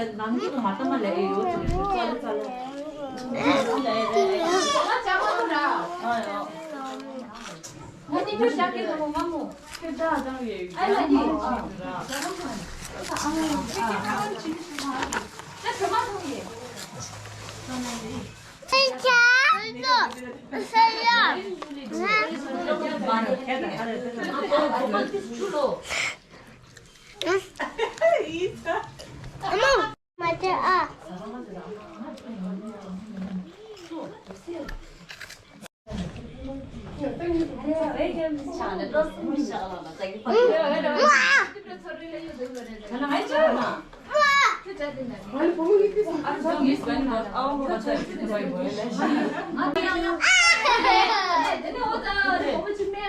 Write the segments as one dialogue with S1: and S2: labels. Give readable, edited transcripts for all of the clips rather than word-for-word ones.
S1: 남기고 맞다만 내 이거 잘라 잘라. Hadi siya mo mamu. Keda daw ye. Ay hadi.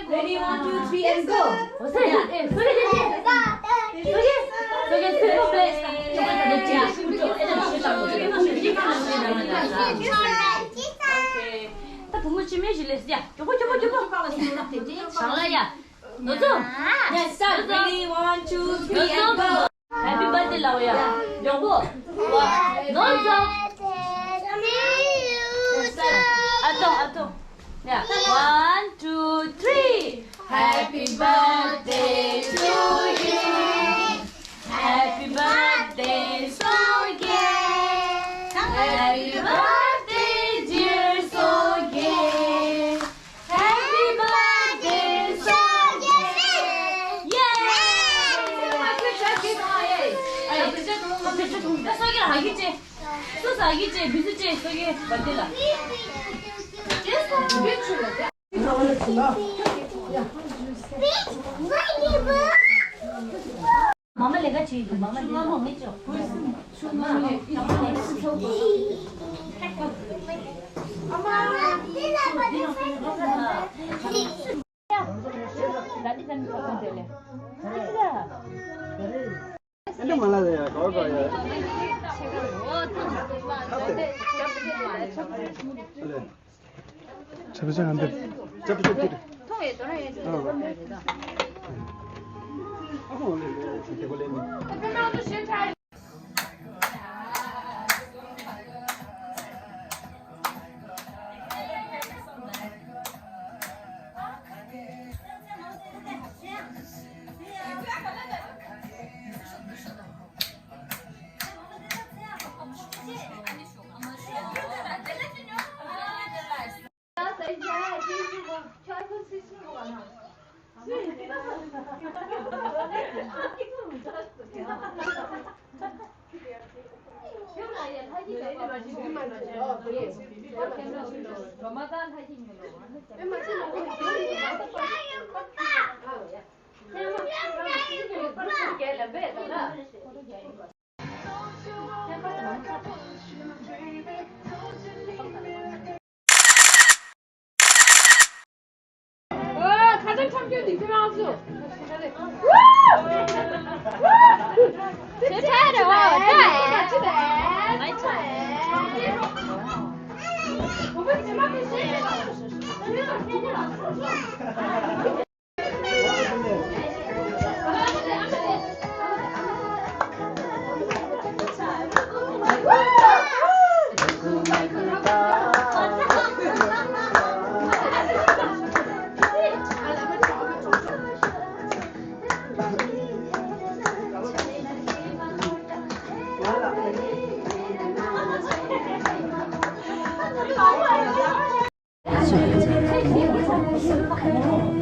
S1: Ready, 1, 2, 3, and go. 부모님이 실례야. 저거. 장난이야. 너도? 네, start. Ready, 1, 2, 3, and go. Happy birthday, 라오야. 저거. 너도. 아동. 야, 1, 2, 3. Happy birthday to you. Happy birthday, Soge. Happy birthday, dear Soge. Happy birthday, Soge. 예! 소개를 알겠지? 소스 알겠지? 미스지? 소개 만들라. Mama lega çiğdi. Mama lega ne çok?
S2: Ano malade ya? Kau ya? 잡으자 안 돼. 잡으자 돼. 통에 떠나야지. 이렇게 걸리니. 그러나도 싫다.
S3: 가장 참견 미키마우스. 제 차례 와. 같이 돼. 많이 차례. 오늘 제맛이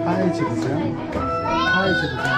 S2: 하이 집으세요? 하이 집으세요?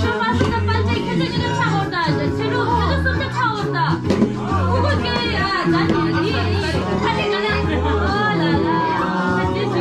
S1: 슈마스는 반짝 켜져주는 차 온다. 새로 켜졌을 때차 온다. 그거 이렇게 난 여기 사진 가나 라라 사진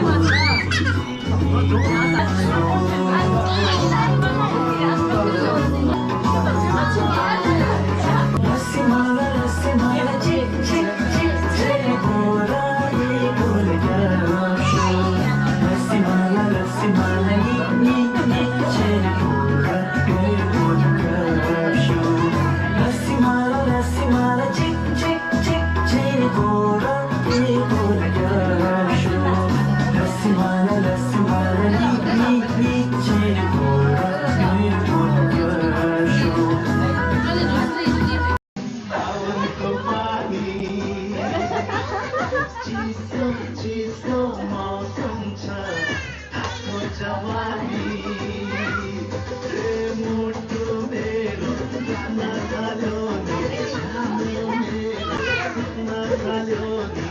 S4: Natalone,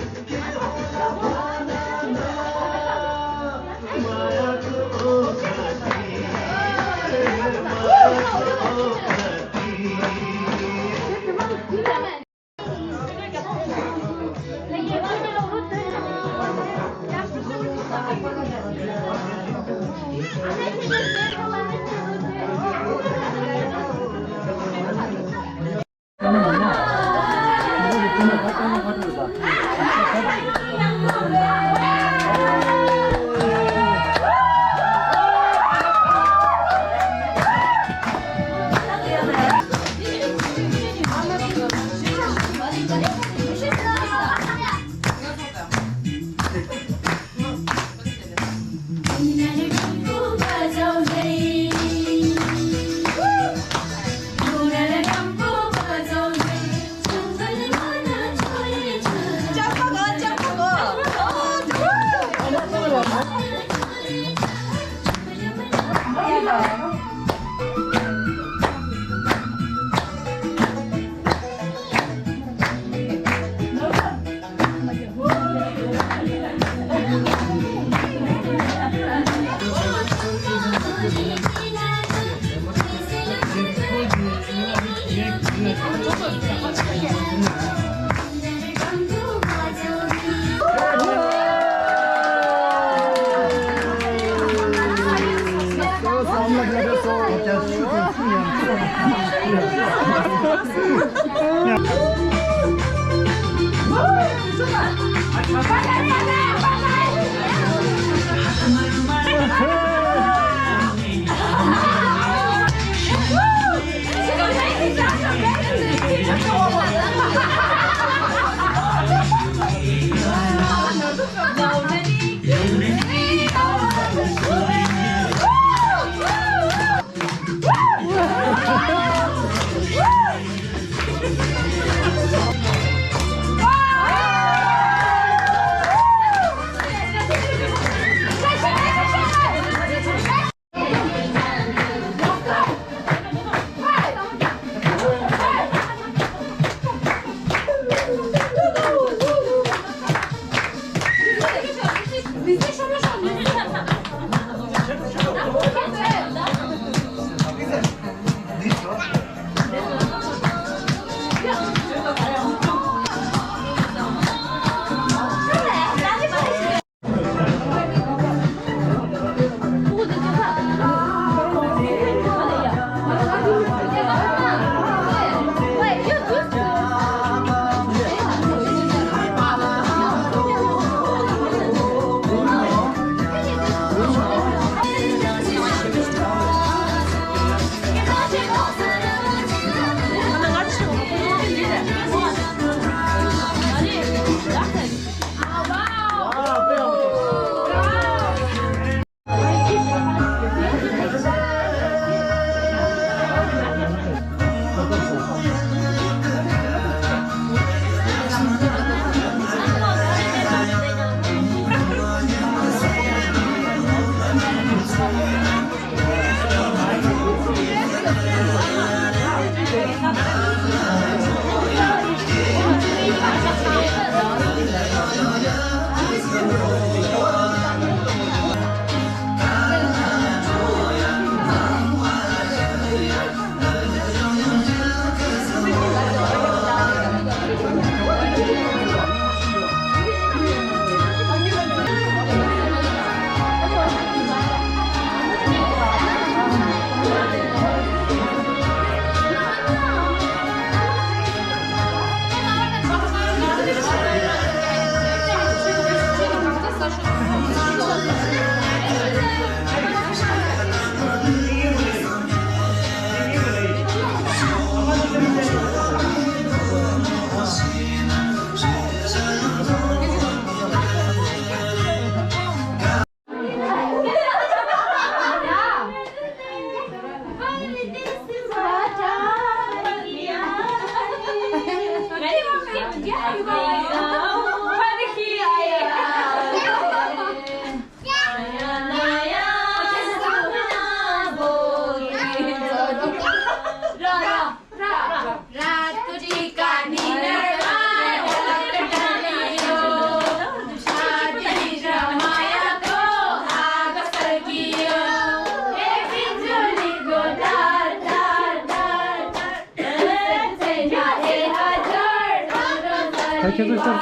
S4: 계속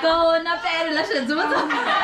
S1: Con a per la sciazuta.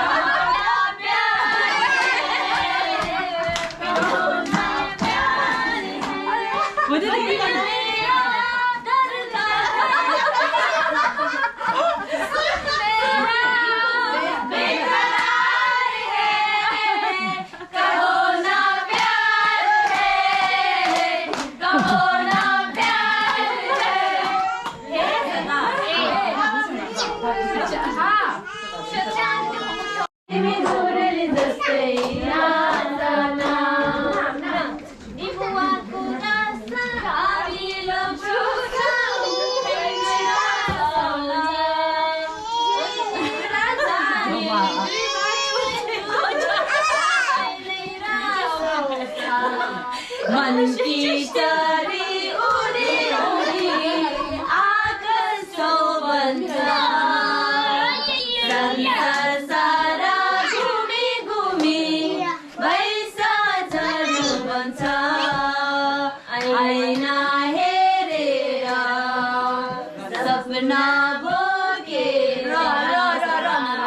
S1: 만나보게 라라라라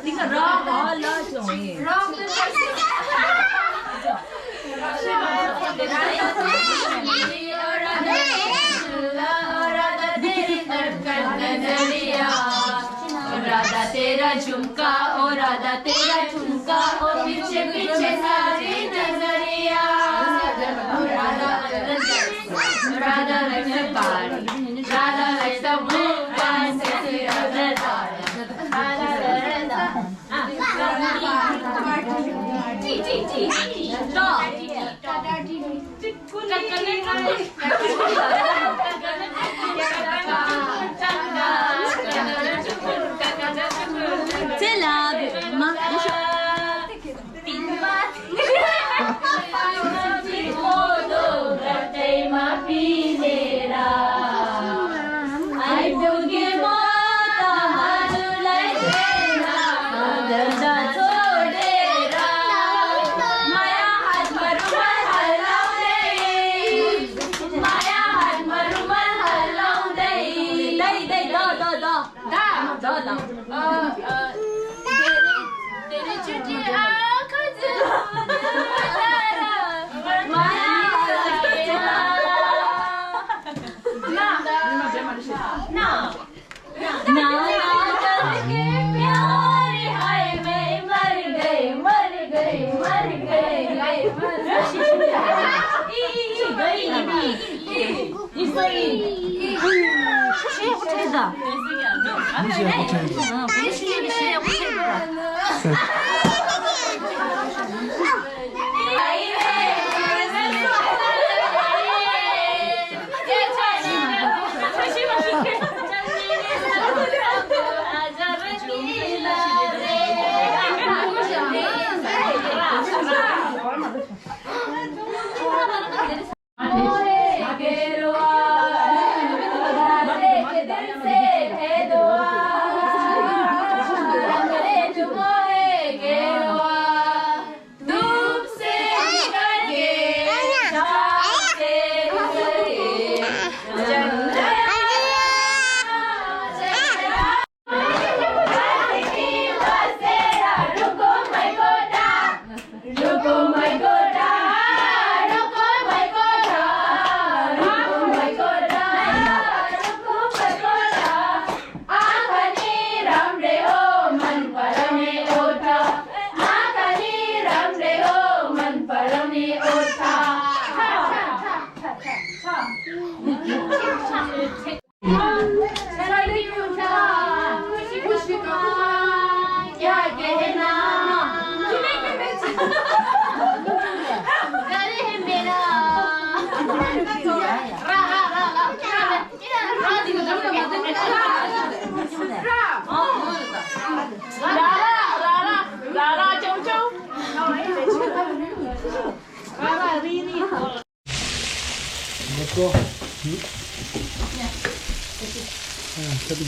S1: 네가 라라 정이 राधा तेरा झुमका ओ राधा तेरा झुमका ओ पीछे पीछे सारी नजरिया राधा Radha like the body Radha like the moon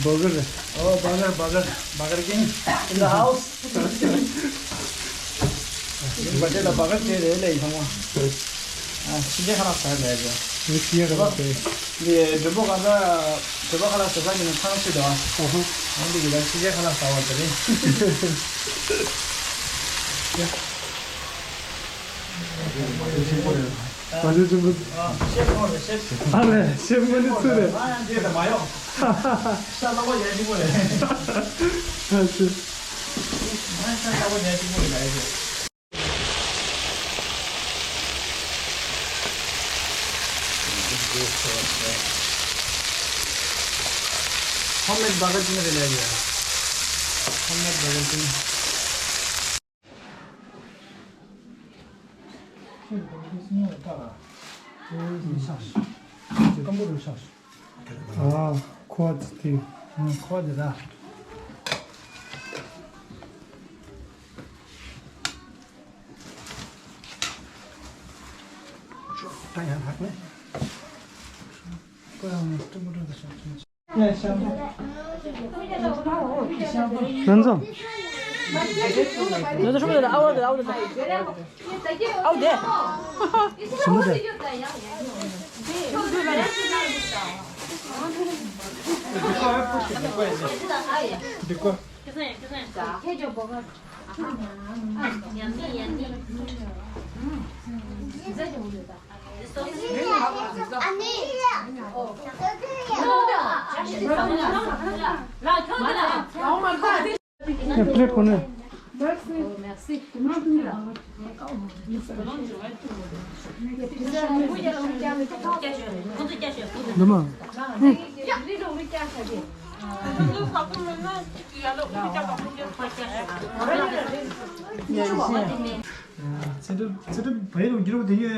S4: burger. Oh, burger king in the house. बच्चे लोग burger के ले ले इधर वहाँ. चीज़ें खाना चाहिए ले जो. चीज़ें खाना चाहिए. ये जब वो खाना सुबह में खाना चाहिए दवा. हम भी इधर चीज़ें खाना सावा चले.
S5: 맞아 좀 아네 10분이 쓰래
S4: 이제 다 마요. 싸다고 얘기 보내.
S5: 맞아
S4: 싸다고 얘기 보내 가야지. 홈메이드 바가지를 내야 돼. 홈메이드 바가지.
S5: 아 쿼드 스틱
S4: 쿼드다. 땅이 한 학네. 그냥 좀 물어서 좀. 네, 샴푸.
S5: 난장
S6: 너도 손으로 아웃. 아웃 돼.
S5: 스무드 플레이 보내. 너무.
S4: 这陪着一路等于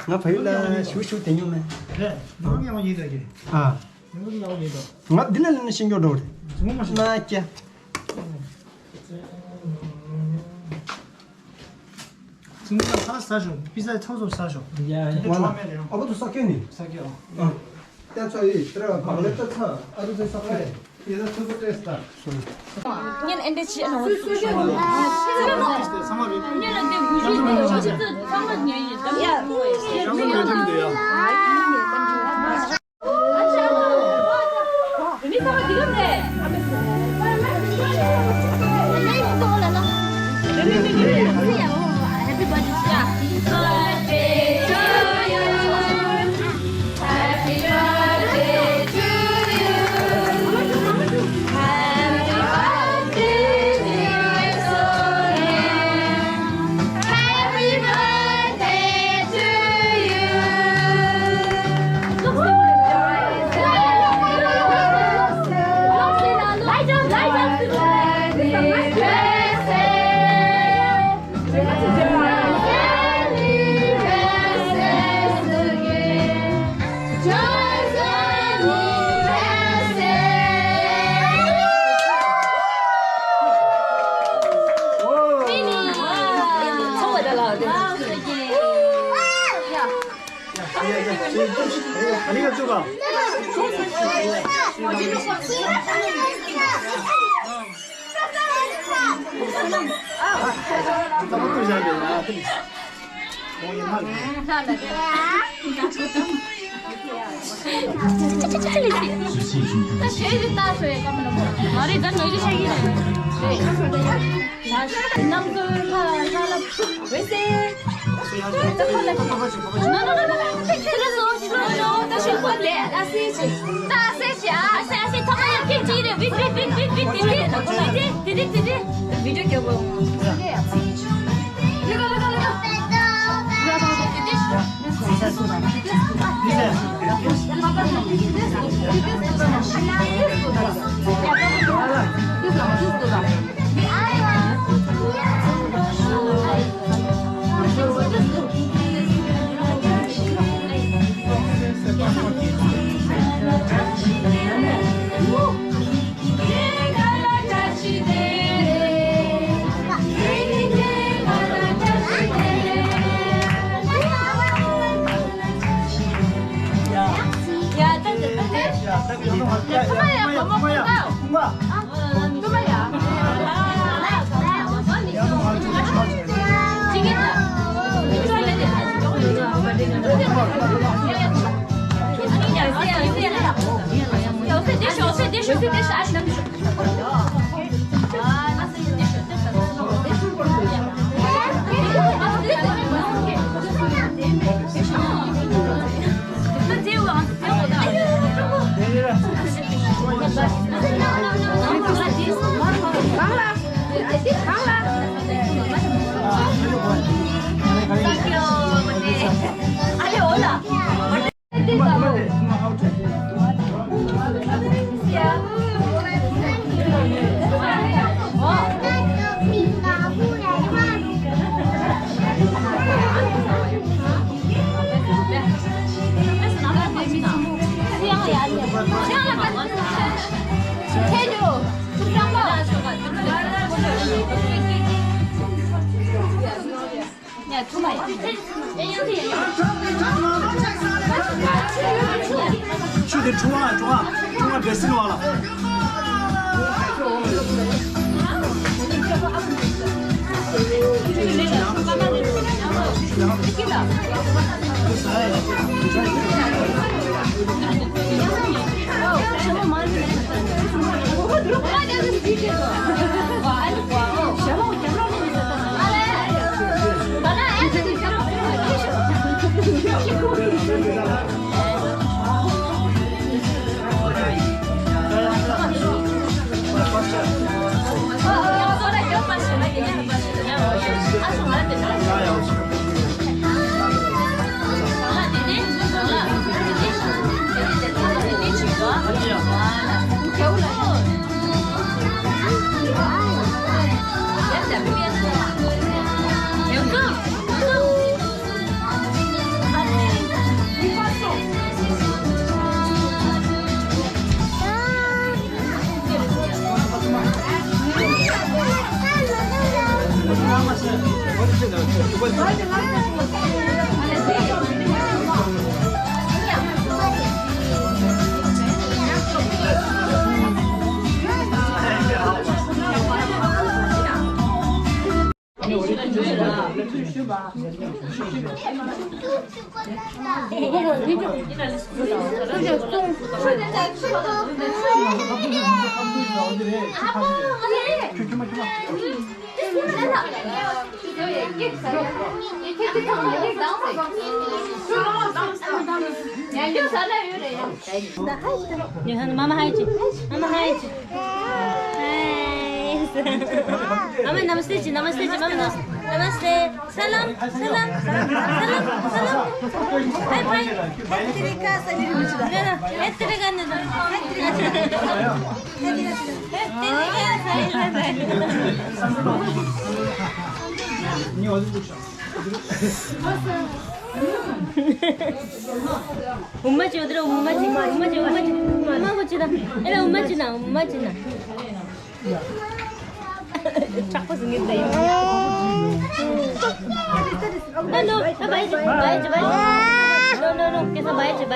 S6: nó phải là số số tiền mà
S4: 네 너무 양이 되게
S6: à
S4: 너무 양이 돼
S6: nó đến là sinh vô rồi
S4: 정말 맛있어
S6: mà chưa
S4: 진짜 하나 사줘 비싸게 청소 사줘 근데
S6: voilà
S4: 좋아하면 돼요
S6: ở đó sao cái này
S4: 사기요
S6: ta cho đi 들어가 방을 또 차. 아주 저 사케. 얘가 저거 됐다.
S1: Nhân em đây chuyện nó
S4: 상업이
S1: nhân là tiền quý vị để cho chị tự trong một ngày gì đó.
S4: 양은 몇 점인데요?
S1: Ini sama tidur deh. Happy birthday ya. Birthday to you. Happy birthday to you. Happy birthday dear Sonia. Happy birthday to you.
S4: 아니가 쪼가 나부터 잘 되나
S1: 말이 난 여기 살기래. 남들 사람 왜세? 그래서 싫어요. 다시 건데 다시 다시 통화야 킬지래. 비디 비디오 켜고.
S4: 슈들 좋아 베스로 와라
S1: Kita. Mama haji. Mama haji. Mama namaste ji, namaste ji, mama namaste. Salam, salam, salam, salam. Bye bye. Ettirika nida.
S4: 니 어디 보자.
S1: 엄마지 어디라 엄마지 엄마 보지나 에라 엄마지나 자꾸 생긴다 이거 너 봐야지 no 계속 봐야지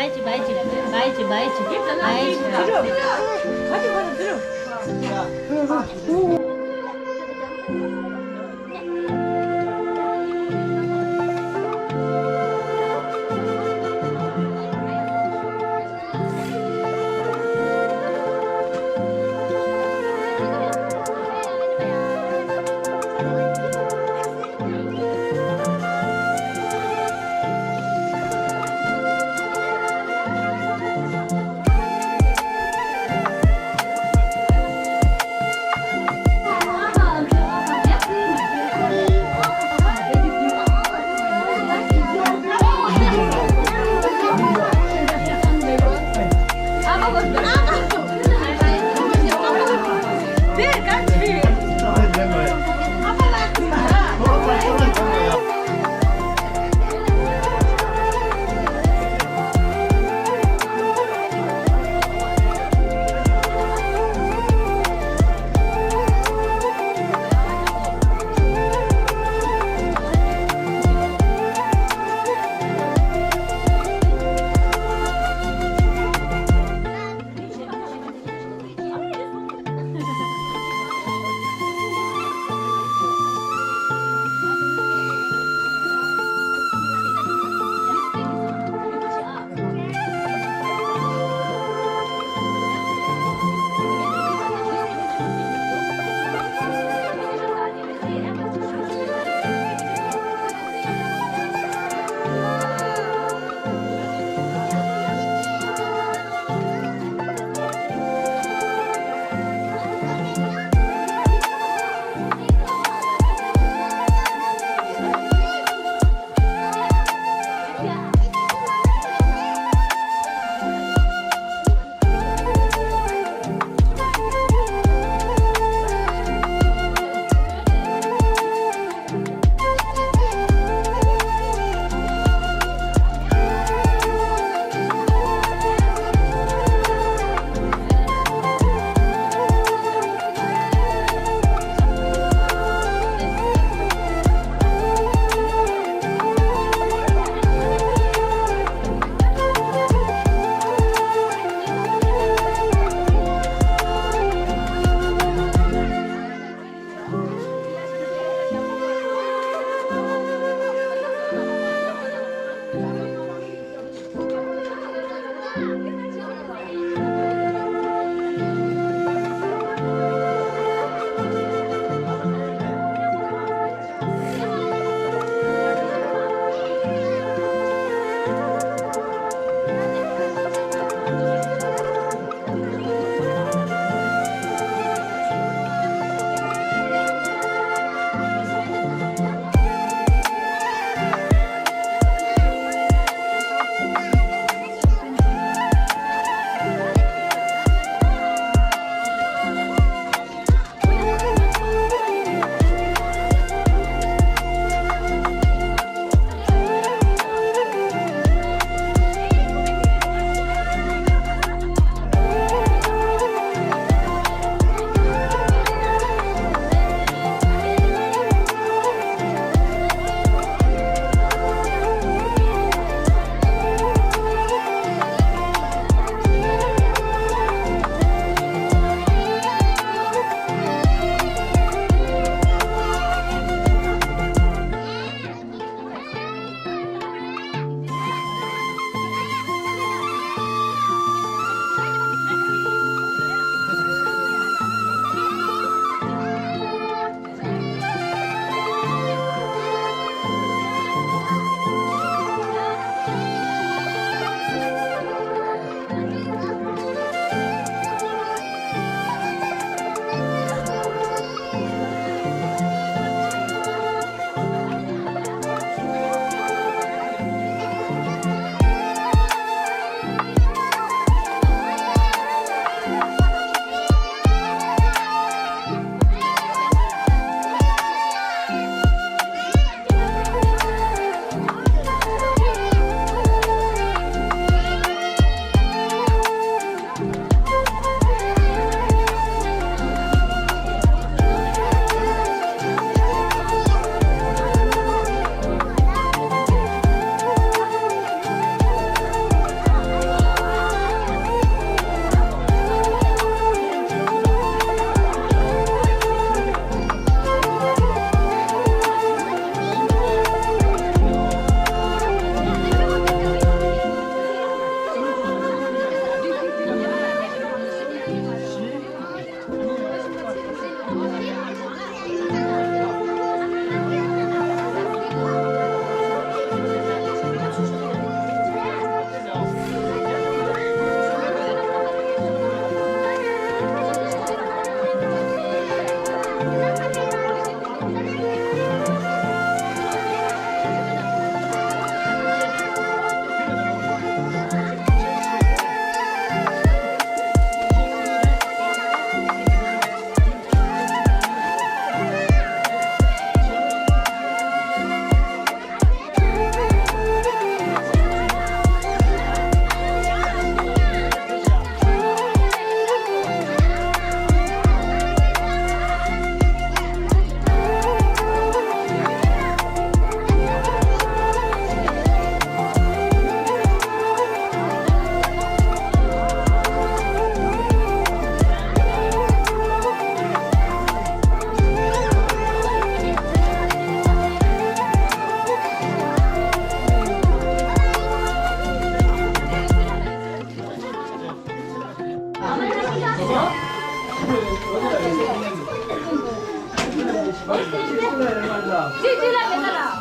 S2: 찌질라 매달아.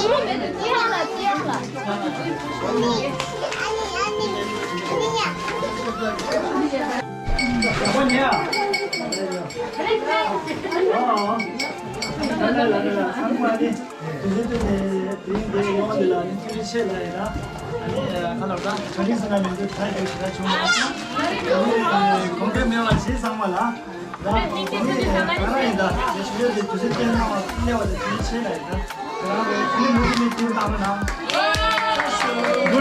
S2: 그럼 매달 찌하나 찌하나.
S4: 뭐냐? 라라라라 상관이 그들의 비행기 영어들라 인터넷에라 아니 하나가 전인 사람인데 다 여기가 좋은 거 같아. 공개 명한 세상마다 나 나라이다. 예수님의 두세 때는 내가 인터넷에라. 그다음에 그 모습이 또 남나.
S5: 뭘